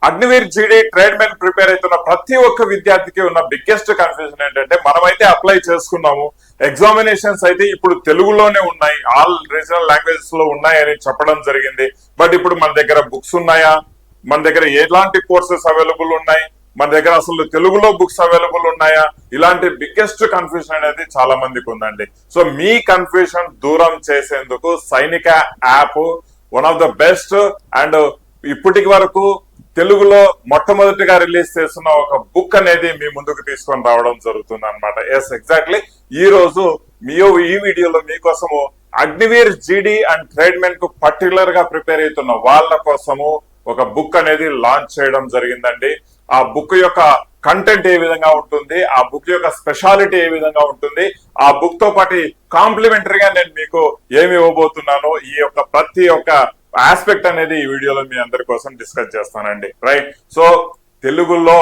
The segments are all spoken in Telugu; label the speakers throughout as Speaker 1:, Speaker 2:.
Speaker 1: అగ్నివీర్ జీడీ ట్రేడ్ మెన్ ప్రిపేర్ అవుతున్న ప్రతి ఒక్క విద్యార్థికి ఉన్న బిగ్గెస్ట్ కన్ఫ్యూజన్ ఏంటంటే మనమైతే అప్లై చేసుకున్నాము, ఎగ్జామినేషన్స్ అయితే ఇప్పుడు తెలుగులోనే ఉన్నాయి, ఆల్ రీజనల్ లాంగ్వేజెస్ లో ఉన్నాయని చెప్పడం జరిగింది. బట్ ఇప్పుడు మన దగ్గర బుక్స్ ఉన్నాయా, మన దగ్గర ఎలాంటి కోర్సెస్ అవైలబుల్ ఉన్నాయి, మన దగ్గర అసలు తెలుగులో బుక్స్ అవైలబుల్ ఉన్నాయా, ఇలాంటి బిగ్గెస్ట్ కన్ఫ్యూజన్ అనేది చాలా మందికి ఉందండి. సో మీ కన్ఫ్యూజన్ దూరం చేసేందుకు సైనిక app one of the best and ఇప్పటికి వరకు తెలుగులో మొట్టమొదటిగా రిలీజ్ చేస్తున్న ఒక బుక్ అనేది మీ ముందుకు తీసుకొని రావడం జరుగుతుంది అనమాట. ఎస్, ఎగ్జాక్ట్లీ ఈ రోజు ఈ వీడియోలో మీకోసము Agniveer GD and trade men కు పర్టికులర్ గా ప్రిపేర్ అవుతున్న వాళ్ళ కోసము ఒక బుక్ అనేది లాంచ్ చేయడం జరిగిందండి. ఆ బుక్ యొక్క కంటెంట్ ఏ విధంగా ఉంటుంది, ఆ బుక్ యొక్క స్పెషాలిటీ ఏ విధంగా ఉంటుంది, ఆ బుక్ తో పాటు కాంప్లిమెంటరీగా నేను మీకు ఏమి ఇవ్వబోతున్నానో ఈ యొక్క ప్రతి ఒక్క ఆస్పెక్ట్ అనేది ఈ వీడియోలో మీ అందరి కోసం డిస్కస్ చేస్తానండి. రైట్, సో తెలుగులో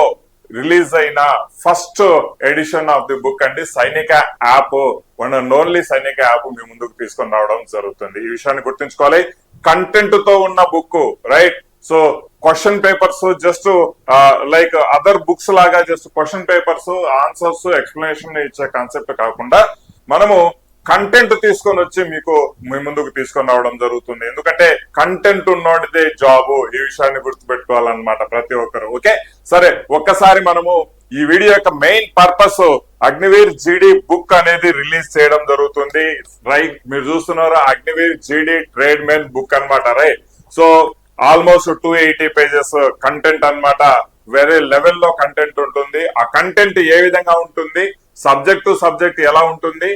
Speaker 1: రిలీజ్ అయిన first edition of the book అండి Sainika app, one and only Sainika app మీ ముందుకు తీసుకొని రావడం జరుగుతుంది. ఈ విషయాన్ని గుర్తుంచుకోవాలి. కంటెంట్ తో ఉన్న book, right. So question papers just like other books లాగా just question papers, answers, explanation ఇచ్చే కాన్సెప్ట్ కాకుండా మనము కంటెంట్ తీసుకొని వచ్చి మీకు మీ ముందుకు తీసుకొని రావడం జరుగుతుంది. ఎందుకంటే కంటెంట్ ఉన్నోడిదే జాబ్, ఈ విషయాన్ని గుర్తుపెట్టుకోవాలన్నమాట ప్రతి ఒక్కరు. ఓకే, సరే, ఒక్కసారి మనము ఈ వీడియో యొక్క మెయిన్ పర్పస్ అగ్నివీర్ జీడీ బుక్ అనేది రిలీజ్ చేయడం జరుగుతుంది. రైట్, మీరు చూస్తున్నారు అగ్నివీర్ జీడీ ట్రేడ్ మెన్ బుక్ అన్నమాట. Right, so almost 280 pages content అన్నమాట. వేరే లెవెల్లో కంటెంట్ ఉంటుంది. ఆ కంటెంట్ ఏ విధంగా ఉంటుంది, సబ్జెక్ట్ టు సబ్జెక్ట్ ఎలా ఉంటుంది,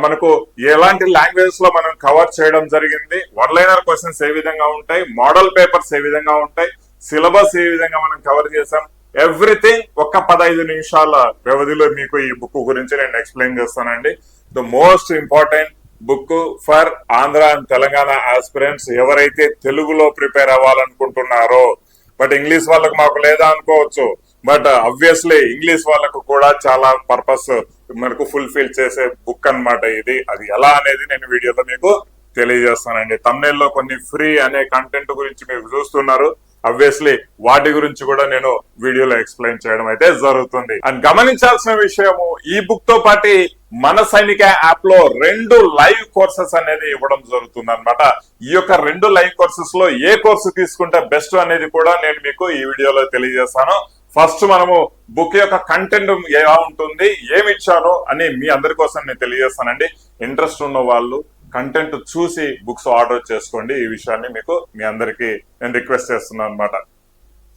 Speaker 1: మనకు ఎలాంటి లాంగ్వేజెస్ లో మనం కవర్ చేయడం జరిగింది, వన్ లైనర్ క్వశ్చన్స్ ఏ విధంగా ఉంటాయి, మోడల్ పేపర్స్ ఏ విధంగా ఉంటాయి, సిలబస్ ఏ విధంగా మనం కవర్ చేసాం, ఎవ్రీథింగ్ ఒక్క 15 నిమిషాల వ్యవధిలో మీకు ఈ బుక్ గురించి నేను ఎక్స్ప్లెయిన్ చేస్తానండి. The most important book for Andhra and Telangana aspirants, ఎవరైతే తెలుగులో ప్రిపేర్ అవ్వాలనుకుంటున్నారో, బట్ ఇంగ్లీష్ వాళ్ళకు మాకు లేదా అనుకోవచ్చు, బట్ అబ్వియస్లీ ఇంగ్లీష్ వాళ్ళకు కూడా చాలా పర్పస్ మనకు ఫుల్ఫిల్ చేసే బుక్ అన్నమాట ఇది. అది ఎలా అనేది నేను వీడియోలో మీకు తెలియజేస్తానండి. thumbnail లో కొన్ని ఫ్రీ అనే కంటెంట్ గురించి మీరు చూస్తున్నారు. అబ్వియస్లీ వాటి గురించి కూడా నేను వీడియోలో ఎక్స్ప్లెయిన్ చేయడం అయితే జరుగుతుంది. అండ్ గమనించాల్సిన విషయము, ఈ బుక్ తో పాటు మన సైనిక యాప్ లో 2 లైవ్ కోర్సెస్ అనేది ఇవ్వడం జరుగుతుంది అనమాట. ఈ యొక్క 2 లైవ్ కోర్సెస్ లో ఏ కోర్సు తీసుకుంటే బెస్ట్ అనేది కూడా నేను మీకు ఈ వీడియోలో తెలియజేస్తాను. ఫస్ట్ మనము బుక్ యొక్క కంటెంట్ ఎలా ఉంటుంది, ఏమి ఇచ్చానో అని మీ అందరి కోసం నేను తెలియజేస్తానండి. ఇంట్రెస్ట్ ఉన్న వాళ్ళు కంటెంట్ చూసి బుక్స్ ఆర్డర్ చేసుకోండి. ఈ విషయాన్ని మీకు మీ అందరికి నేను రిక్వెస్ట్ చేస్తున్నాను అనమాట.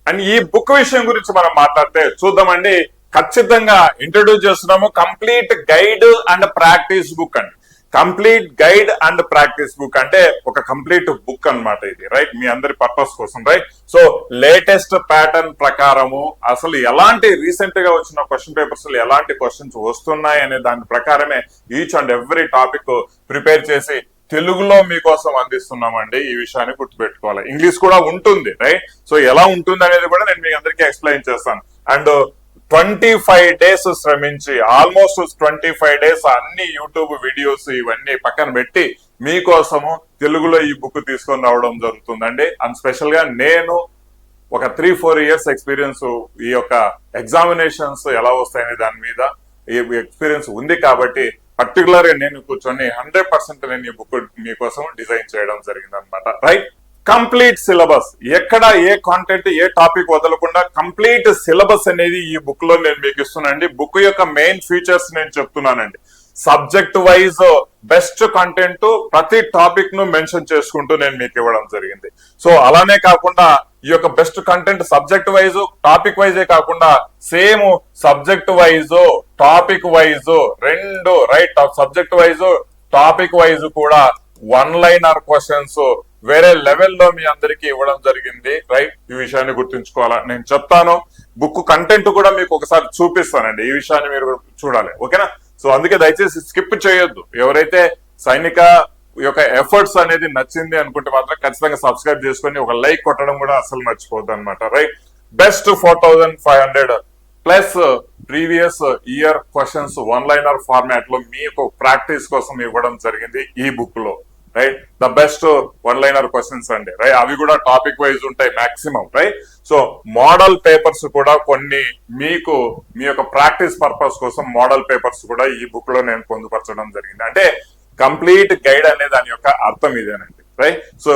Speaker 1: అండ్ ఈ బుక్ విషయం గురించి మనం మాట్లాడితే చూద్దామండి. ఖచ్చితంగా ఇంట్రడ్యూస్ చేస్తున్నాము complete guide and practice book అండి. Complete guide and practice book అంటే ఒక కంప్లీట్ బుక్ అన్నమాట ఇది. రైట్, మీ అందరి పర్పస్ కోసం. రైట్, సో లేటెస్ట్ ప్యాటర్న్ ప్రకారము అసలు ఎలాంటి రీసెంట్ గా వచ్చిన క్వశ్చన్ పేపర్స్ ఎలాంటి క్వశ్చన్స్ వస్తున్నాయి అనే దాని ప్రకారమే each and every topic prepare చేసి తెలుగులో మీకోసం అందిస్తున్నామండి. ఈ విషయాన్ని గుర్తుపెట్టుకోవాలి. ఇంగ్లీష్ కూడా ఉంటుంది. రైట్, సో ఎలా ఉంటుంది అనేది కూడా నేను మీ అందరికీ ఎక్స్ప్లెయిన్ చేస్తాను. అండ్ 25 డేస్ శ్రమించి, ఆల్మోస్ట్ 25 డేస్ అన్ని యూట్యూబ్ వీడియోస్ ఇవన్నీ పక్కన పెట్టి మీకోసము తెలుగులో ఈ బుక్ తీసుకొని రావడం జరుగుతుందండి. అండ్ స్పెషల్ గా నేను ఒక 3-4 ఇయర్స్ ఎక్స్పీరియన్స్ ఈ యొక్క ఎగ్జామినేషన్స్ ఎలా వస్తాయనే దాని మీద ఈ ఎక్స్పీరియన్స్ ఉంది కాబట్టి పర్టికులర్ గా నేను కూర్చొని 100% నేను ఈ బుక్ మీకోసం డిజైన్ చేయడం జరిగింది అనమాట. రైట్, కంప్లీట్ సిలబస్, ఎక్కడ ఏ కాంటెంట్ ఏ టాపిక్ వదలకుండా కంప్లీట్ సిలబస్ అనేది ఈ బుక్ లో నేను మీకు ఇస్తున్నానండి. బుక్ యొక్క మెయిన్ ఫీచర్స్ నేను చెప్తున్నానండి. సబ్జెక్ట్ వైజ్ బెస్ట్ కంటెంట్ ప్రతి టాపిక్ ను మెన్షన్ చేసుకుంటూ నేను మీకు ఇవ్వడం జరిగింది. సో అలానే కాకుండా ఈ యొక్క best content subject wise topic wise కాకుండా same subject wise topic wise రెండు, right, subject wise topic wise కూడా వన్ లైనర్ క్వశ్చన్స్ వేరే లెవెల్లో మీ అందరికి ఇవ్వడం జరిగింది. రైట్, ఈ విషయాన్ని గుర్తుంచుకోవాలా. నేను చెప్తాను, బుక్ కంటెంట్ కూడా మీకు ఒకసారి చూపిస్తానండి. ఈ విషయాన్ని మీరు చూడాలి. ఓకేనా? సో అందుకే దయచేసి స్కిప్ చేయొద్దు. ఎవరైతే సైనిక యొక్క ఎఫర్ట్స్ అనేది నచ్చింది అనుకుంటే మాత్రం ఖచ్చితంగా సబ్స్క్రైబ్ చేసుకొని ఒక లైక్ కొట్టడం కూడా అసలు మర్చిపోద్దు అనమాట. Right, best 4500 plus previous year questions one liner format లో మీకు ప్రాక్టీస్ కోసం ఇవ్వడం జరిగింది ఈ బుక్ లో. Right. The best one liner questions అండి, రైట్. అవి కూడా టాపిక్ వైజ్ ఉంటాయి maximum, right. So model papers కూడా కొన్ని మీకు మీ యొక్క ప్రాక్టీస్ పర్పస్ కోసం మోడల్ పేపర్స్ కూడా ఈ బుక్ లో నేను పొందుపరచడం జరిగింది. అంటే కంప్లీట్ గైడ్ అనే దాని యొక్క అర్థం ఇదేనండి, రైట్. సో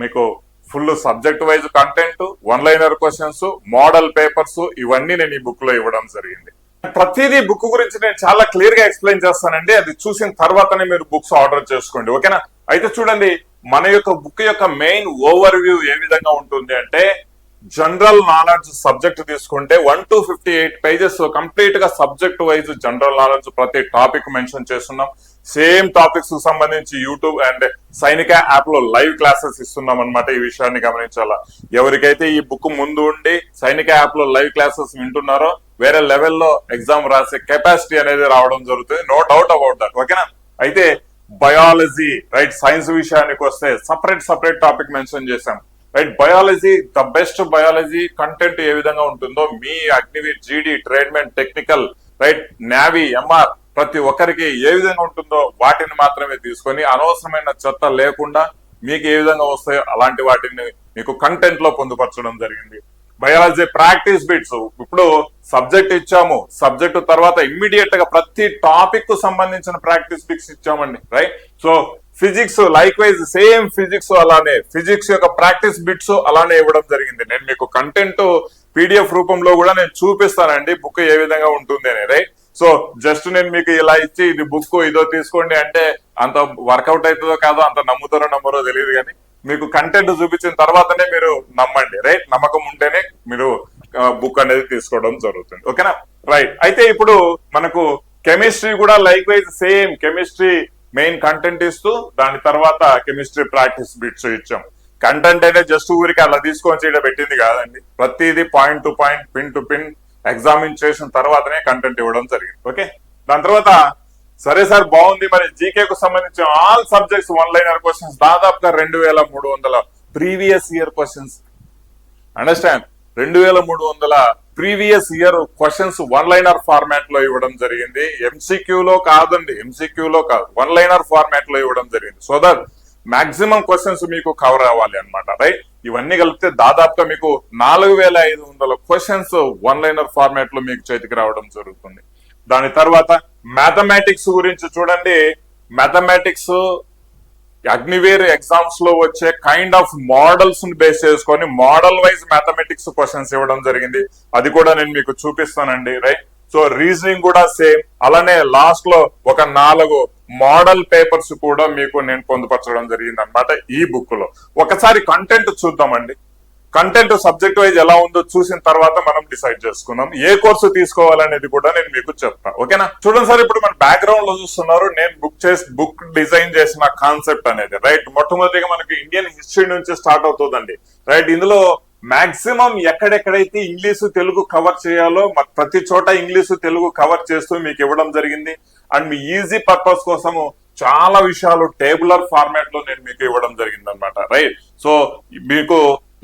Speaker 1: మీకు full subject wise content, one liner questions, model papers ఇవన్నీ నేను ఈ బుక్ లో ఇవ్వడం జరిగింది. ప్రతిదీ బుక్ గురించి నేను చాలా క్లియర్ గా ఎక్స్ప్లెయిన్ చేస్తానండి. అది చూసిన తర్వాతనే మీరు బుక్స్ ఆర్డర్ చేసుకోండి, ఓకేనా. అయితే చూడండి, మన యొక్క బుక్ యొక్క మెయిన్ ఓవర్ వ్యూ ఏ విధంగా ఉంటుంది అంటే, జనరల్ నాలెడ్జ్ సబ్జెక్ట్ తీసుకుంటే 1 to 58 పేజెస్ కంప్లీట్ గా సబ్జెక్ట్ వైజ్ జనరల్ నాలెడ్జ్ ప్రతి టాపిక్ మెన్షన్ చేస్తున్నాం. సేమ్ టాపిక్స్ కు సంబంధించి యూట్యూబ్ అండ్ సైనిక యాప్ లో లైవ్ క్లాసెస్ ఇస్తున్నాం అనమాట. ఈ విషయాన్ని గమనించాలా. ఎవరికైతే ఈ బుక్ ముందు ఉండి సైనిక యాప్ లో లైవ్ క్లాసెస్ వింటున్నారో వేరే లెవెల్లో ఎగ్జామ్ రాసే కెపాసిటీ అనేది రావడం జరుగుతుంది, నో డౌట్ అబౌట్ దట్, ఓకేనా. అయితే బయాలజీ, రైట్, సైన్స్ విషయానికి వస్తే సపరేట్ టాపిక్ మెన్షన్ చేశాం, right. Biology, the best biology content ఏ విధంగా ఉంటుందో మీ Agniveer, GD, tradesmen, technical, right, navy, MR ప్రతి ఒక్కరికి ఏ విధంగా ఉంటుందో వాటిని మాత్రమే తీసుకొని అనవసరమైన చెత్త లేకుండా మీకు ఏ విధంగా వస్తాయో అలాంటి వాటిని మీకు కంటెంట్ లో పొందుపరచడం జరిగింది. బయాలజీ ప్రాక్టీస్ బిట్స్, ఇప్పుడు సబ్జెక్ట్ ఇచ్చాము, సబ్జెక్ట్ తర్వాత ఇమ్మీడియట్ గా ప్రతి టాపిక్ కు సంబంధించిన ప్రాక్టీస్ బిట్స్ ఇచ్చామండి, right. So physics like wise same physics అలానే ఫిజిక్స్ యొక్క ప్రాక్టీస్ బిట్స్ అలానే ఇవ్వడం జరిగింది. నేను మీకు కంటెంట్ పీడిఎఫ్ రూపంలో కూడా నేను చూపిస్తానండి బుక్ ఏ విధంగా ఉంటుంది అని, రైట్. సో జస్ట్ నేను మీకు ఇలా ఇచ్చి ఇది బుక్ ఇదో తీసుకోండి అంటే అంత వర్కౌట్ అవుతుందో కాదో, అంత నమ్ముతారో నమ్మరో తెలియదు, కానీ మీకు కంటెంట్ చూపించిన తర్వాతనే మీరు నమ్మండి, రైట్. నమ్మకం ఉంటేనే మీరు బుక్ అనేది తీసుకోవడం జరుగుతుంది, ఓకేనా, రైట్. అయితే ఇప్పుడు మనకు కెమిస్ట్రీ కూడా like wise same chemistry main content ఇస్తూ దాని తర్వాత కెమిస్ట్రీ ప్రాక్టీస్ బిట్స్ ఇచ్చాం. కంటెంట్ అనేది జస్ట్ ఊరికి అలా తీసుకొని చేయడం పెట్టింది కాదండి, ప్రతిదీ point to point, pin to pin examine చేసిన తర్వాతనే కంటెంట్ ఇవ్వడం జరిగింది, ఓకే. దాని తర్వాత సరే సార్ బాగుంది, మరి జీకే కు సంబంధించి all subjects one liner questions దాదాపుగా 2300 previous year questions, understand, 2300 previous year questions one liner format లో ఇవ్వడం జరిగింది. ఎంసీక్యూలో కాదండి, ఎంసీక్యూలో కాదు, వన్ లైనర్ ఫార్మాట్ లో ఇవ్వడం జరిగింది. సో దట్ మాక్సిమం క్వశ్చన్స్ మీకు కవర్ అవ్వాలి అనమాట, రైట్. ఇవన్నీ కలిపితే దాదాపుగా మీకు 4500 క్వశ్చన్స్ వన్ లైనర్ ఫార్మాట్ లో మీకు చేతికి రావడం జరుగుతుంది. దాని తర్వాత మ్యాథమెటిక్స్ గురించి చూడండి, మ్యాథమెటిక్స్ అగ్నివీర్ ఎగ్జామ్స్ లో వచ్చే కైండ్ ఆఫ్ మోడల్స్ ని బేస్ చేసుకొని మోడల్ వైజ్ మ్యాథమెటిక్స్ క్వశ్చన్స్ ఇవ్వడం జరిగింది. అది కూడా నేను మీకు చూపిస్తానండి, రైట్. సో రీజనింగ్ కూడా సేమ్, అలానే లాస్ట్ లో ఒక 4 మోడల్ పేపర్స్ కూడా మీకు నేను పొందుపరచడం జరిగింది అనమాట ఈ బుక్ లో. ఒకసారి కంటెంట్ చూద్దామండి. కంటెంట్ సబ్జెక్ట్ వైజ్ ఎలా ఉందో చూసిన తర్వాత మనం డిసైడ్ చేసుకుందాం ఏ కోర్సు తీసుకోవాలనేది కూడా నేను మీకు చెప్తా, ఓకేనా. చూడండి సార్, ఇప్పుడు మన బ్యాక్గ్రౌండ్ లో చూస్తున్నారు నేను బుక్ డిజైన్ చేసిన కాన్సెప్ట్ అనేది, రైట్. మొట్టమొదటిగా మనకి ఇండియన్ హిస్టరీ నుంచి స్టార్ట్ అవుతుందండి, రైట్. ఇందులో మాక్సిమం ఎక్కడెక్కడైతే ఇంగ్లీషు తెలుగు కవర్ చేయాలో ప్రతి చోట ఇంగ్లీషు తెలుగు కవర్ చేస్తూ మీకు ఇవ్వడం జరిగింది. అండ్ మీ ఈజీ పర్పస్ కోసము చాలా విషయాలు టేబులర్ ఫార్మాట్ లో నేను మీకు ఇవ్వడం జరిగింది అనమాట, రైట్. సో మీకు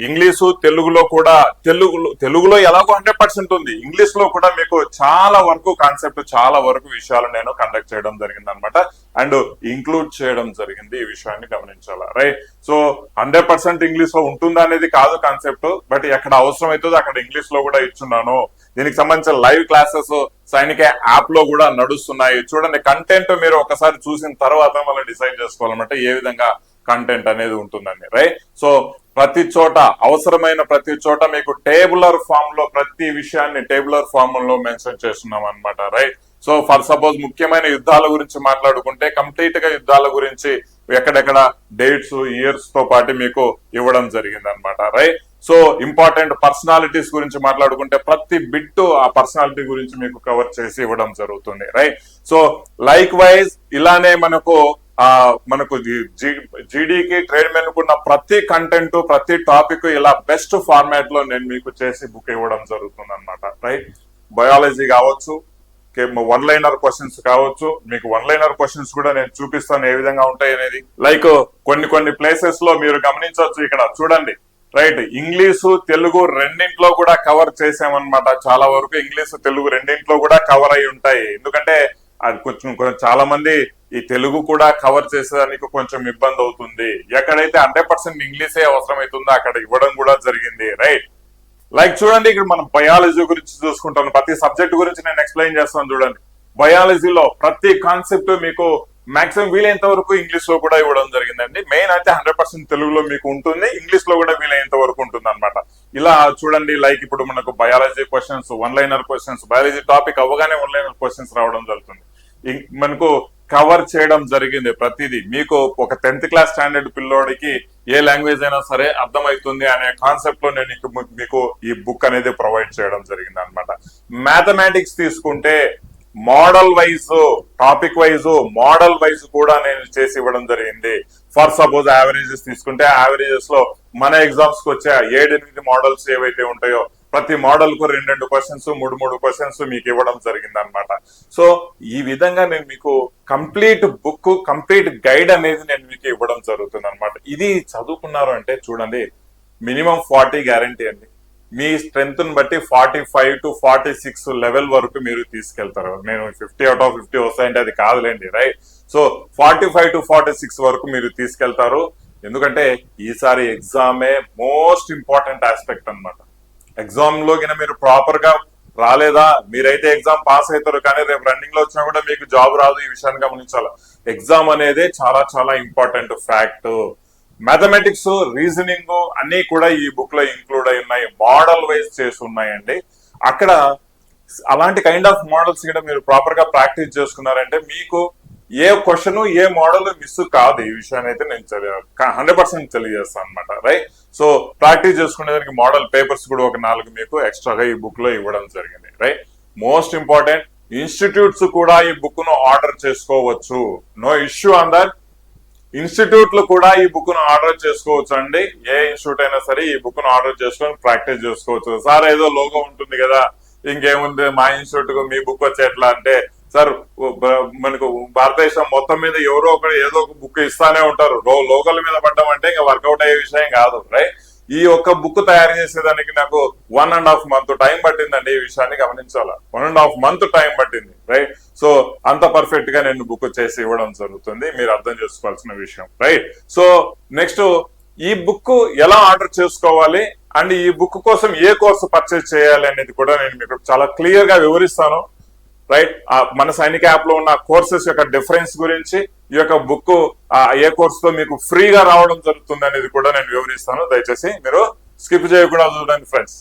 Speaker 1: ఇంగ్లీషు తెలుగులో కూడా తెలుగులో ఎలాగో 100% ఉంది, ఇంగ్లీష్ లో కూడా మీకు చాలా వరకు కాన్సెప్ట్, చాలా వరకు విషయాలు నేను కండక్ట్ చేయడం జరిగింది అనమాట, అండ్ ఇంక్లూడ్ చేయడం జరిగింది. ఈ విషయాన్ని గమనించాలా, రైట్. సో 100% ఇంగ్లీష్ లో ఉంటుందా అనేది కాదు కాన్సెప్ట్, బట్ ఎక్కడ అవసరం అవుతుందో అక్కడ ఇంగ్లీష్ లో కూడా ఇచ్చున్నాను. దీనికి సంబంధించిన లైవ్ క్లాసెస్ సైనిక యాప్ లో కూడా నడుస్తున్నాయి. చూడండి, కంటెంట్ మీరు ఒకసారి చూసిన తర్వాత మళ్ళీ డిసైడ్ చేసుకోవాలన్నమాట ఏ విధంగా కంటెంట్ అనేది ఉంటుందండి, రైట్. సో ప్రతి చోట అవసరమైన ప్రతి చోట మీకు టేబులర్ ఫామ్ లో ప్రతి విషయాన్ని టేబులర్ ఫామ్ లో మెన్షన్ చేస్తున్నాం అనమాట, రైట్. సో ఫర్ సపోజ్ ముఖ్యమైన యుద్ధాల గురించి మాట్లాడుకుంటే కంప్లీట్ గా యుద్ధాల గురించి ఎక్కడెక్కడ డేట్స్, ఇయర్స్ తో పాటు మీకు ఇవ్వడం జరిగింది అనమాట, రైట్. సో ఇంపార్టెంట్ పర్సనాలిటీస్ గురించి మాట్లాడుకుంటే ప్రతి బిట్ ఆ పర్సనాలిటీ గురించి మీకు కవర్ చేసి ఇవ్వడం జరుగుతుంది, రైట్. సో లైక్ వైజ్ ఇలానే మనకు జీడీకి ట్రేడ్మెన్ కున్న ప్రతి కంటెంట్ ప్రతి టాపిక్ ఇలా బెస్ట్ ఫార్మాట్ లో నేను మీకు చేసి బుక్ ఇవ్వడం జరుగుతుంది అనమాట, రైట్. బయాలజీ కావచ్చు, వన్ లైనర్ క్వశ్చన్స్ కావచ్చు, మీకు వన్ లైనర్ క్వశ్చన్స్ కూడా నేను చూపిస్తాను ఏ విధంగా ఉంటాయి అనేది. లైక్ కొన్ని ప్లేసెస్ లో మీరు గమనించవచ్చు, ఇక్కడ చూడండి, రైట్. ఇంగ్లీషు తెలుగు రెండింట్లో కూడా కవర్ చేసామన్నమాట. చాలా వరకు ఇంగ్లీషు తెలుగు రెండింట్లో కూడా కవర్ అయి ఉంటాయి, ఎందుకంటే అది కొంచెం చాలా మంది ఈ తెలుగు కూడా కవర్ చేసేదానికి కొంచెం ఇబ్బంది అవుతుంది. ఎక్కడైతే 100% ఇంగ్లీషే అవసరమవుతుందో అక్కడ ఇవ్వడం కూడా జరిగింది. రైట్, లైక్ చూడండి, ఇక్కడ మనం బయాలజీ గురించి చూసుకుంటాం. ప్రతి సబ్జెక్ట్ గురించి నేను ఎక్స్ప్లెయిన్ చేస్తాను. చూడండి, బయాలజీలో ప్రతి కాన్సెప్ట్ మీకు మాక్సిమం వీలైనంత వరకు ఇంగ్లీష్ లో కూడా ఇవ్వడం జరిగిందండి. మెయిన్ అయితే 100% తెలుగులో మీకు ఉంటుంది, ఇంగ్లీష్ లో కూడా వీలైనంత వరకు ఉంటుంది అనమాట. ఇలా చూడండి, లైక్ ఇప్పుడు మనకు biology questions, one liner questions, biology topic అవ్వగానే వన్ లైనర్ క్వశ్చన్స్ రావడం జరుగుతుంది. మనకు కవర్ చేయడం జరిగింది ప్రతిదీ. మీకు ఒక 10th క్లాస్ స్టాండర్డ్ పిల్లోడికి ఏ లాంగ్వేజ్ అయినా సరే అర్థమవుతుంది అనే కాన్సెప్ట్ లో నేను మీకు ఈ బుక్ అనేది ప్రొవైడ్ చేయడం జరిగింది అనమాట. మ్యాథమెటిక్స్ తీసుకుంటే model wise, topic wise, model wise కూడా నేను చేసి ఇవ్వడం జరిగింది. ఫర్ సపోజ్ యావరేజెస్ తీసుకుంటే యావరేజెస్ లో మన ఎగ్జామ్స్ కి వచ్చే 7-8 మోడల్స్ ఏవైతే ఉంటాయో ప్రతి మోడల్ కు 2 క్వశ్చన్స్, 3 క్వశ్చన్స్ మీకు ఇవ్వడం జరిగింది అనమాట. సో ఈ విధంగా నేను మీకు కంప్లీట్ బుక్, కంప్లీట్ గైడ్ అనేది నేను మీకు ఇవ్వడం జరుగుతుంది అనమాట. ఇది చదువుకున్నారు అంటే చూడండి, మినిమం 40 గ్యారంటీ అండి. మీ స్ట్రెంత్ ని బట్టి 45 to 46 లెవెల్ వరకు మీరు తీసుకెళ్తారు. నేను 50 out of 50 వస్తాయంటే అది కాదులేండి. రైట్, సో 45 to 46 వరకు మీరు తీసుకెళ్తారు. ఎందుకంటే ఈసారి ఎగ్జామే మోస్ట్ ఇంపార్టెంట్ ఆస్పెక్ట్ అనమాట. ఎగ్జామ్ లో కింద మీరు ప్రాపర్ గా రాలేదా, మీరైతే ఎగ్జామ్ పాస్ అవుతారు, కానీ రేపు రన్నింగ్ లో వచ్చినా కూడా మీకు జాబ్ రాదు. ఈ విషయాన్ని గమనించాలి. ఎగ్జామ్ అనేది చాలా చాలా ఇంపార్టెంట్ ఫ్యాక్ట్. మ్యాథమెటిక్స్, రీజనింగ్ అన్ని కూడా ఈ బుక్ లో ఇంక్లూడ్ అయి ఉన్నాయి. మోడల్ వైజ్ చేసి ఉన్నాయండి. అక్కడ అలాంటి కైండ్ ఆఫ్ మోడల్స్ కూడా మీరు ప్రాపర్ గా ప్రాక్టీస్ చేసుకున్నారంటే మీకు ఏ క్వశ్చన్, ఏ మోడల్ మిస్ కాదు. ఈ విషయాన్ని అయితే నేను 100% తెలియజేస్తాను అనమాట. రైట్, సో ప్రాక్టీస్ చేసుకునేదానికి మోడల్ పేపర్స్ కూడా ఒక 4 మీకు ఎక్స్ట్రాగా ఈ బుక్ లో ఇవ్వడం జరిగింది. రైట్, మోస్ట్ ఇంపార్టెంట్, ఇన్స్టిట్యూట్స్ కూడా ఈ బుక్ ను ఆర్డర్ చేసుకోవచ్చు. No issue on that. ఇన్స్టిట్యూట్లు కూడా ఈ బుక్ ను ఆర్డర్ చేసుకోవచ్చు అండి. ఏ ఇన్స్టిట్యూట్ అయినా సరే ఈ బుక్ ను ఆర్డర్ చేసుకొని ప్రాక్టీస్ చేసుకోవచ్చు. సార్ ఏదో లోగో ఉంటుంది కదా, ఇంకేముంది మా ఇన్స్టిట్యూట్ కు మీ బుక్ వచ్చే ఎట్లా అంటే, సార్ మనకు భారతదేశం మొత్తం మీద ఎవరో ఒకరు ఏదో ఒక బుక్ ఇస్తానే ఉంటారు. లోకల్ మీద పడ్డం అంటే ఇంకా వర్కౌట్ అయ్యే విషయం కాదు. రైట్, ఈ ఒక్క బుక్ తయారు చేసేదానికి నాకు 1.5 month టైం పట్టిందండి. ఈ విషయాన్ని గమనించాలా, 1.5 month టైం పట్టింది. రైట్, సో అంత పర్ఫెక్ట్ గా నేను బుక్ చేసి ఇవ్వడం జరుగుతుంది. మీరు అర్థం చేసుకోవాల్సిన విషయం. రైట్, సో నెక్స్ట్ ఈ బుక్ ఎలా ఆర్డర్ చేసుకోవాలి అండ్ ఈ బుక్ కోసం ఏ కోర్సు పర్చేజ్ చేయాలి అనేది కూడా నేను మీకు చాలా క్లియర్ గా వివరిస్తాను. రైట్, మన సైనిక యాప్ లో ఉన్న కోర్సెస్ యొక్క డిఫరెన్స్ గురించి, ఈ యొక్క బుక్ ఏ కోర్స్ తో మీకు ఫ్రీగా రావడం జరుగుతుంది అనేది కూడా నేను వివరిస్తాను. దయచేసి మీరు స్కిప్ చేయకుండా చూడండి ఫ్రెండ్స్.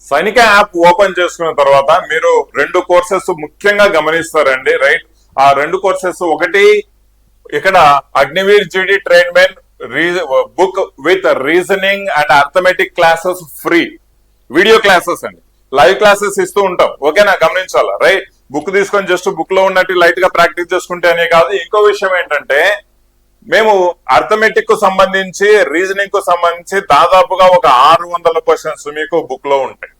Speaker 1: సైనిక యాప్ ఓపెన్ చేసుకున్న తర్వాత మీరు 2 కోర్సెస్ ముఖ్యంగా గమనిస్తారండి. రైట్, ఆ 2 కోర్సెస్, ఒకటి ఇక్కడ అగ్నివీర్ జీడీ train men book with reasoning and arithmetic classes free, video classes అండి. లైవ్ క్లాసెస్ ఇస్తూ ఉంటాం. ఓకేనా, గమనించాలా. రైట్, బుక్ తీసుకొని జస్ట్ బుక్ లో ఉన్నట్టు లైట్ గా ప్రాక్టీస్ చేసుకుంటే అనే కాదు. ఇంకో విషయం ఏంటంటే, మేము అర్థమెటిక్ కు సంబంధించి, రీజనింగ్ కు సంబంధించి దాదాపుగా ఒక 600 క్వశ్చన్స్ మీకు బుక్ లో ఉంటాయి.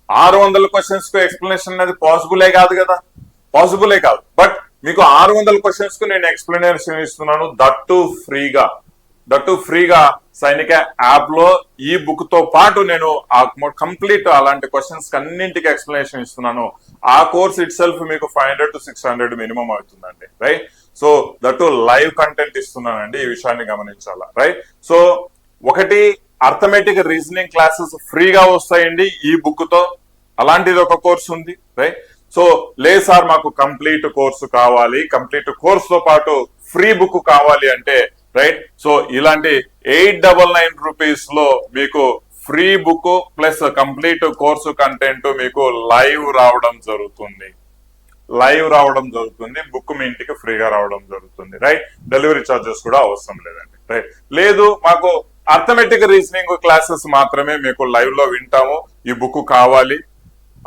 Speaker 1: 600 క్వశ్చన్స్ కు ఎక్స్ప్లెనేషన్ అనేది పాసిబులే కాదు కదా, పాసిబులే కాదు. బట్ మీకు 600 క్వశ్చన్స్ కు నేను ఎక్స్ప్లెనేషన్ ఇస్తున్నాను, దట్టు ఫ్రీగా సైనిక యాప్ లో. ఈ బుక్ తో పాటు నేను కంప్లీట్ అలాంటి క్వశ్చన్స్ అన్నింటికి ఎక్స్ప్లెనేషన్ ఇస్తున్నాను. ఆ కోర్స్ ఇట్ సెల్ఫ్ మీకు 500 to 600 మినిమం అవుతుందండి. Right, so that live content ఇస్తున్నానండి. ఈ విషయాన్ని గమనించాలా. రైట్, సో ఒకటి అర్థమెటిక్, రీజనింగ్ క్లాసెస్ ఫ్రీగా వస్తాయండి ఈ బుక్ తో. అలాంటిది ఒక కోర్స్ ఉంది. రైట్, సో లేదు సార్ మాకు కంప్లీట్ కోర్సు కావాలి, కంప్లీట్ కోర్స్ తో పాటు ఫ్రీ బుక్ కావాలి అంటే, రైట్, సో ఇలాంటి 899 రూపీస్ లో మీకు free book plus complete course content మీకు లైవ్ రావడం జరుగుతుంది. బుక్ మీ ఇంటికి ఫ్రీగా రావడం జరుగుతుంది. రైట్, డెలివరీ ఛార్జెస్ కూడా అవసరం లేదండి. రైట్, లేదు మాకు అర్థమెటిక్, రీజనింగ్ క్లాసెస్ మాత్రమే మీకు లైవ్ లో వింటాము, ఈ బుక్ కావాలి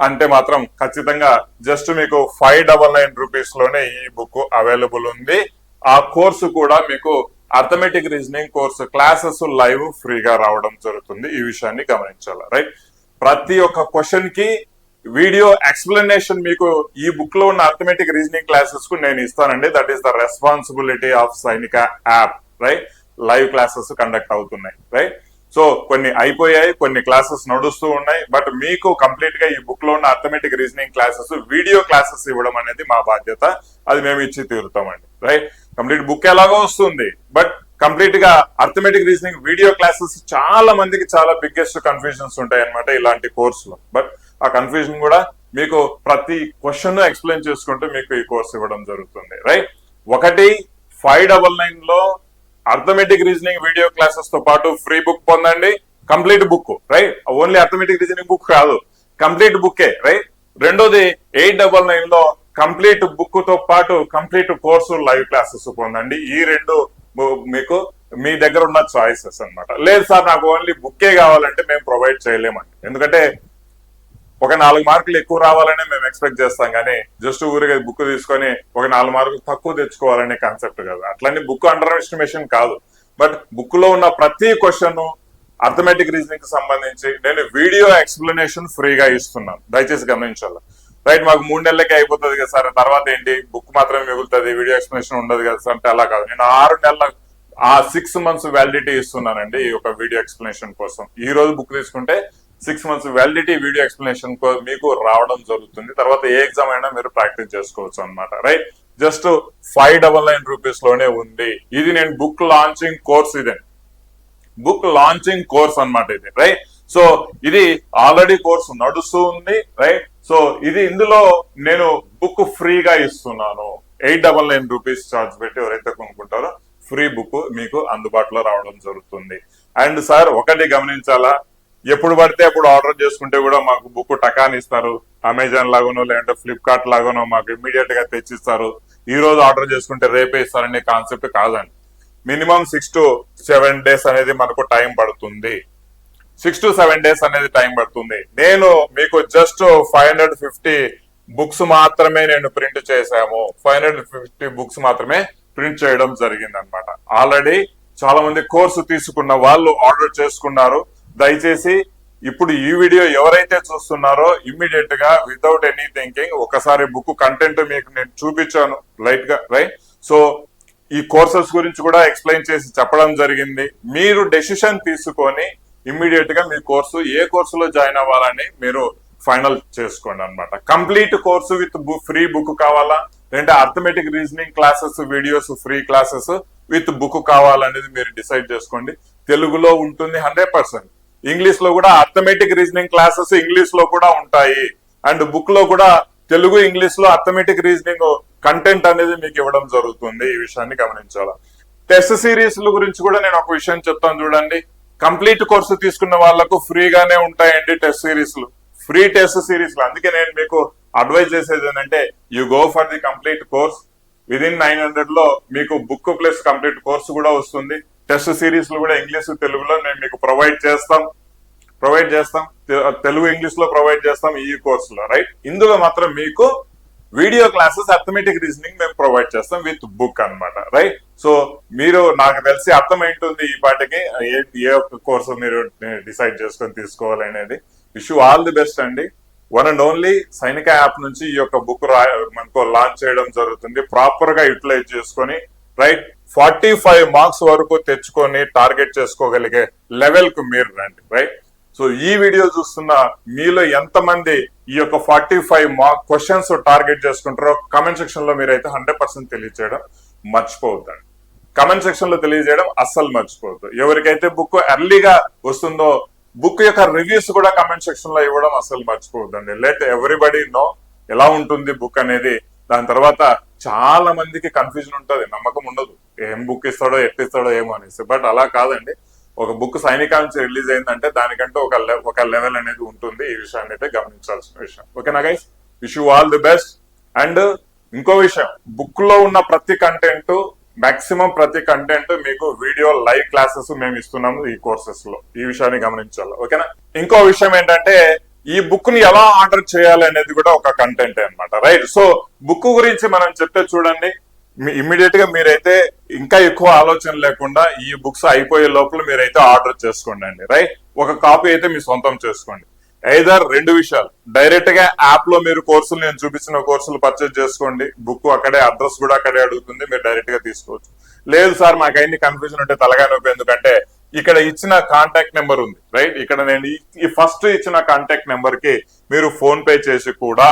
Speaker 1: అంటే మాత్రం ఖచ్చితంగా జస్ట్ మీకు 599 రూపీస్ లోనే ఈ బుక్ అవైలబుల్ ఉంది. ఆ కోర్సు కూడా మీకు arithmetic, reasoning course classes live ఫ్రీగా రావడం జరుగుతుంది. ఈ విషయాన్ని గమనించాలి. రైట్, ప్రతి ఒక్క క్వశ్చన్ కి వీడియో ఎక్స్ప్లెనేషన్ మీకు ఈ బుక్ లో ఉన్న అర్థమెటిక్, రీజనింగ్ క్లాసెస్ కు నేను ఇస్తానండి. That is the responsibility of Sainik app. Right, live classes conduct అవుతున్నాయి. రైట్, సో కొన్ని అయిపోయాయి, కొన్ని క్లాసెస్ నడుస్తూ ఉన్నాయి. బట్ మీకు కంప్లీట్ గా ఈ బుక్ లో ఉన్న arithmetic reasoning classes video classes ఇవ్వడం అనేది మా బాధ్యత. అది మేము ఇచ్చి తీరుతామండి. రైట్, కంప్లీట్ బుక్ ఎలాగో వస్తుంది, బట్ కంప్లీట్ గా అర్థమెటిక్ రీజనింగ్ వీడియో క్లాసెస్ చాలా మందికి చాలా బిగ్గెస్ట్ కన్ఫ్యూజన్స్ ఉంటాయి అనమాట ఇలాంటి కోర్సులో. బట్ ఆ కన్ఫ్యూజన్ కూడా మీకు ప్రతి క్వశ్చన్ ఎక్స్ప్లెయిన్ చేసుకుంటూ మీకు ఈ కోర్స్ ఇవ్వడం జరుగుతుంది. రైట్, 1599 లో అర్థమెటిక్ రీజనింగ్ వీడియో క్లాసెస్ తో పాటు ఫ్రీ బుక్ పొందండి, complete book. Right, only arithmetic reasoning book కాదు, కంప్లీట్ బుక్కే. రైట్, రెండోది 899 లో కంప్లీట్ బుక్ తో పాటు కంప్లీట్ కోర్సు లైవ్ క్లాసెస్ పొందండి. ఈ రెండు మీకు మీ దగ్గర ఉన్న చాయిసెస్ అన్నమాట. లేదు సార్ నాకు ఓన్లీ బుక్కే కావాలంటే మేము ప్రొవైడ్ చేయలేమండి. ఎందుకంటే ఒక 4 మార్కులు ఎక్కువ రావాలనే మేము ఎక్స్పెక్ట్ చేస్తాం, కానీ జస్ట్ ఊరిగా బుక్ తీసుకొని ఒక 4 మార్కులు తక్కువ తెచ్చుకోవాలనే కాన్సెప్ట్ కాదు. అట్లనే బుక్ అండర్ ఎస్టిమేషన్ కాదు, బట్ బుక్ లో ఉన్న ప్రతి క్వశ్చన్ అర్థమెటిక్ రీజనింగ్ కి సంబంధించి నేను వీడియో ఎక్స్ప్లెనేషన్ ఫ్రీగా ఇస్తున్నాను, దయచేసి గమనించాలి. రైట్, మాకు 3 నెలలకే అయిపోతుంది కదా సార్, తర్వాత ఏంటి బుక్ మాత్రమే మిగులుతుంది, వీడియో ఎక్స్ప్లెనేషన్ ఉండదు కదా సార్ అంటే అలా కాదు. నేను 6 నెలల 6 months వ్యాలిడిటీ ఇస్తున్నానండి ఈ యొక్క వీడియో ఎక్స్ప్లెనేషన్ కోసం. ఈ రోజు బుక్ తీసుకుంటే 6 months వ్యాలిడిటీ వీడియో ఎక్స్ప్లెనేషన్ మీకు రావడం జరుగుతుంది. తర్వాత ఏ ఎగ్జామ్ అయినా మీరు ప్రాక్టీస్ చేసుకోవచ్చు అనమాట. రైట్, జస్ట్ 599 రూపీస్ లోనే ఉంది. ఇది నేను బుక్ లాంచింగ్ కోర్స్, ఇదే బుక్ లాంచింగ్ కోర్స్ అనమాట ఇది. రైట్, సో ఇది ఆల్రెడీ కోర్సు నడుస్తూ ఉంది. రైట్, సో ఇది ఇందులో నేను బుక్ ఫ్రీగా ఇస్తున్నాను. 899 రూపీస్ ఛార్జ్ పెట్టి ఎవరైతే కొనుక్కుంటారో ఫ్రీ బుక్ మీకు అందుబాటులో రావడం జరుగుతుంది. అండ్ సార్ ఒకటి గమనించాలా, ఎప్పుడు పడితే అప్పుడు ఆర్డర్ చేసుకుంటే కూడా మాకు బుక్ టకాని ఇస్తారు. అమెజాన్ లాగానో లేదంటే ఫ్లిప్కార్ట్ లాగానో మాకు ఇమ్మీడియట్ గా తెచ్చిస్తారు. ఈ రోజు ఆర్డర్ చేసుకుంటే రేపే ఇస్తారనే కాన్సెప్ట్ కాదండి. మినిమం 6 to 7 days అనేది మనకు టైం పడుతుంది. 6 to 7 days అనేది టైం పడుతుంది. నేను మీకు జస్ట్ 550 బుక్స్ మాత్రమే నేను ప్రింట్ చేశాము. 550 బుక్స్ మాత్రమే ప్రింట్ చేయడం జరిగింది అనమాట. ఆల్రెడీ చాలా మంది కోర్సు తీసుకున్న వాళ్ళు ఆర్డర్ చేసుకున్నారు. దయచేసి ఇప్పుడు ఈ వీడియో ఎవరైతే చూస్తున్నారో ఇమ్మీడియట్ గా వితౌట్ ఎనీ థింకింగ్ ఒకసారి బుక్ కంటెంట్ మీకు నేను చూపించాను లైట్ గా. రైట్, సో ఈ కోర్సెస్ గురించి కూడా ఎక్స్ప్లెయిన్ చేసి చెప్పడం జరిగింది. మీరు డెసిషన్ తీసుకొని ఇమ్మీడియట్ గా మీ కోర్సు ఏ కోర్సులో జాయిన్ అవ్వాలని మీరు ఫైనల్ చేసుకోండి అనమాట. Complete course with free book కావాలా, లేదంటే arithmetic reasoning classes videos free classes with book కావాలనేది మీరు డిసైడ్ చేసుకోండి. తెలుగులో ఉంటుంది 100%. ఇంగ్లీష్ లో కూడా అర్థమెటిక్ రీజనింగ్ క్లాసెస్ ఇంగ్లీష్ లో కూడా ఉంటాయి. అండ్ బుక్ లో కూడా తెలుగు ఇంగ్లీష్ లో అర్థమెటిక్ రీజనింగ్ కంటెంట్ అనేది మీకు ఇవ్వడం జరుగుతుంది. ఈ విషయాన్ని గమనించాలా. టెస్ట్ సిరీస్ గురించి కూడా నేను ఒక విషయం చెప్తాను చూడండి. కంప్లీట్ కోర్సు తీసుకున్న వాళ్లకు ఫ్రీగానే ఉంటాయండి టెస్ట్ సిరీస్లు, ఫ్రీ టెస్ట్ సిరీస్లు. అందుకే నేను మీకు అడ్వైజ్ చేసేది ఏంటంటే you go for the complete course. Within 900 లో మీకు బుక్ ప్లస్ కంప్లీట్ కోర్సు కూడా వస్తుంది. టెస్ట్ సిరీస్ లో కూడా ఇంగ్లీష్ తెలుగులో మేము మీకు ప్రొవైడ్ చేస్తాం. తెలుగు ఇంగ్లీష్ లో ప్రొవైడ్ చేస్తాం ఈ కోర్సులో. రైట్, ఇందులో మాత్రం మీకు వీడియో క్లాసెస్ అర్థమెటిక్ రీజనింగ్ మేము ప్రొవైడ్ చేస్తాం విత్ బుక్ అన్నమాట. రైట్, సో మీరు నాకు తెలిసి అర్థమైంటుంది ఈ పాటికి ఏ ఒక్క కోర్సు మీరు డిసైడ్ చేసుకొని తీసుకోవాలి అనేది. Wish you all the best అండి. One and only Sainika app నుంచి ఈ యొక్క బుక్ మనకు లాంచ్ చేయడం జరుగుతుంది. ప్రాపర్ గా యూటిలైజ్ చేసుకొని రైట్ 45 మార్క్స్ వరకు తెచ్చుకొని టార్గెట్ చేసుకోగలిగే లెవెల్ కు మీరు రండి. రైట్, సో ఈ వీడియో చూస్తున్న మీలో ఎంతమంది ఈ యొక్క 45 మార్క్ క్వశ్చన్స్ టార్గెట్ చేసుకుంటారో కమెంట్ సెక్షన్ లో మీరైతే 100% తెలియజేయడం మర్చిపోవద్దండి. కమెంట్ సెక్షన్ లో తెలియజేయడం అస్సలు మర్చిపోవద్దు. ఎవరికైతే బుక్ ఎర్లీగా వస్తుందో బుక్ యొక్క రివ్యూస్ కూడా కమెంట్ సెక్షన్ లో ఇవ్వడం అస్సలు మర్చిపోవద్దండి. లెట్ ఎవ్రీబడి నో ఎలా ఉంటుంది బుక్ అనేది. దాని తర్వాత చాలా మందికి కన్ఫ్యూజన్ ఉంటుంది, నమ్మకం ఉండదు, ఏం బుక్ ఇస్తాడో ఎట్టిస్తాడో ఏమో అనేసి. బట్ అలా కాదండి, ఒక బుక్ సైనికా నుంచి రిలీజ్ అయిందంటే దానికంటే ఒక లెవెల్ అనేది ఉంటుంది. ఈ విషయాన్ని అయితే గమనించాల్సిన విషయం. ఓకేనా guys, wish you all the best. And ఇంకో విషయం, బుక్ లో ఉన్న ప్రతి కంటెంట్ మాక్సిమం ప్రతి కంటెంట్ మీకు వీడియో లైవ్ క్లాసెస్ మేము ఇస్తున్నాము ఈ కోర్సెస్ లో. ఈ విషయాన్ని గమనించాలి. ఓకేనా, ఇంకో విషయం ఏంటంటే ఈ బుక్ ని ఎలా ఆర్డర్ చేయాలి అనేది కూడా ఒక కంటెంట్ అన్నమాట. రైట్, సో బుక్ గురించి మనం చెప్తే చూడండి, ఇమ్మీడియట్ గా మీరైతే ఇంకా ఎక్కువ ఆలోచన లేకుండా ఈ బుక్స్ అయిపోయే లోపల మీరైతే ఆర్డర్ చేసుకోండి అండి. రైట్, ఒక కాపీ అయితే మీ సొంతం చేసుకోండి. ఐదర్ 2 విషయాలు, డైరెక్ట్ గా యాప్ లో మీరు కోర్సులు నేను చూపించిన కోర్సులు పర్చేజ్ చేసుకోండి. బుక్ అక్కడే, అడ్రస్ కూడా అక్కడే అడుగుతుంది, మీరు డైరెక్ట్ గా తీసుకోవచ్చు. లేదు సార్ మాకు అన్ని కన్ఫ్యూజన్ ఉంటే తలగా నొప్పి ఎందుకంటే ఇక్కడ ఇచ్చిన కాంటాక్ట్ నెంబర్ ఉంది రైట్. ఇక్కడ నేను ఈ ఫస్ట్ ఇచ్చిన కాంటాక్ట్ నెంబర్ కి మీరు ఫోన్ పే చేసి కూడా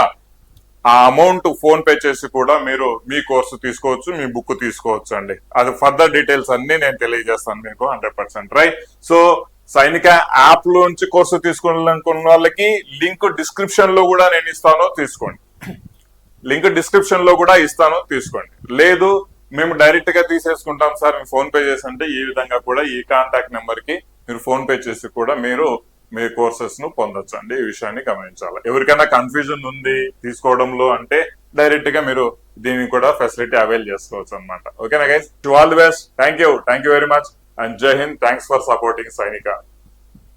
Speaker 1: ఆ అమౌంట్ ఫోన్ పే చేసి కూడా మీరు మీ కోర్సు తీసుకోవచ్చు, మీ బుక్ తీసుకోవచ్చు అండి. అది ఫర్దర్ డీటెయిల్స్ అన్ని నేను తెలియజేస్తాను మీకు 100%. రైట్. సో సైనిక యాప్ లోంచి కోర్సు తీసుకోవాలనుకున్న వాళ్ళకి లింక్ డిస్క్రిప్షన్ లో కూడా నేను ఇస్తాను, తీసుకోండి. లింక్ డిస్క్రిప్షన్ లో కూడా ఇస్తాను, తీసుకోండి. లేదు మేము డైరెక్ట్ గా తీసేసుకుంటాం సార్ మీరు ఫోన్ పే చేసి అంటే ఈ విధంగా కూడా ఈ కాంటాక్ట్ నెంబర్ కి మీరు ఫోన్ పే చేసి కూడా మీరు మీ కోర్సెస్ ను పొందొచ్చు అండి. ఈ విషయాన్ని గమనించాలి. ఎవరికైనా కన్ఫ్యూజన్ ఉంది తీసుకోవడంలో అంటే డైరెక్ట్ గా మీరు దీన్ని కూడా ఫెసిలిటీ అవైల్ చేసుకోవచ్చు అనమాట. ఓకేనా guys, to all the best. Thank you very much and జై హింద్. థ్యాంక్స్ ఫర్ సపోర్టింగ్ సైనిక.